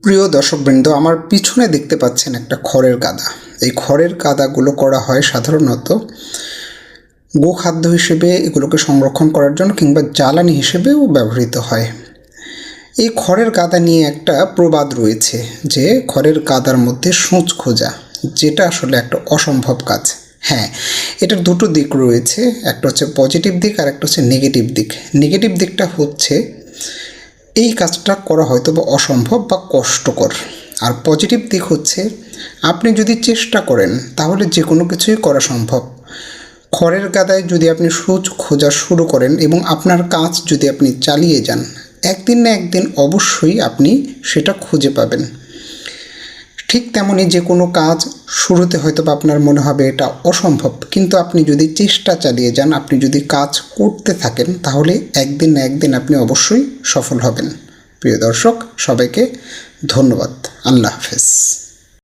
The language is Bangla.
প্রিয় দর্শকবৃন্দ, আমার পিছনে দেখতে পাচ্ছেন একটা খড়ের গাদা। এই খড়ের গাদাগুলো করা হয় সাধারণত গোখাদ্য হিসেবে, এগুলোকে সংরক্ষণ করার জন্য কিংবা জ্বালানি হিসেবেও ব্যবহৃত হয়। এই খড়ের গাদা নিয়ে একটা প্রবাদ রয়েছে যে খড়ের গাদার মধ্যে সূঁচ খোঁজা, যেটা আসলে একটা অসম্ভব কাজ। হ্যাঁ, এটার দুটো দিক রয়েছে, একটা হচ্ছে পজিটিভ দিক আর একটা হচ্ছে নেগেটিভ দিক। নেগেটিভ দিকটা হচ্ছে এই কাজটা করা হয়তো বা অসম্ভব বা কষ্টকর, আর পজিটিভ দিক হচ্ছে আপনি যদি চেষ্টা করেন তাহলে যে কোনো কিছুই করা সম্ভব। খড়ের গাদায় যদি আপনি সূঁচ খোঁজা শুরু করেন এবং আপনার কাজ যদি আপনি চালিয়ে যান, একদিন না একদিন অবশ্যই আপনি সেটা খুঁজে পাবেন। ঠিক তেমনই যে কোনো কাজ শুরুতে হয়তো বা আপনার মনে হবে এটা অসম্ভব, কিন্তু আপনি যদি চেষ্টা চালিয়ে যান, আপনি যদি কাজ করতে থাকেন, তাহলে একদিন না একদিন আপনি অবশ্যই সফল হবেন। প্রিয় দর্শক, সবাইকে ধন্যবাদ। আল্লাহ হাফেজ।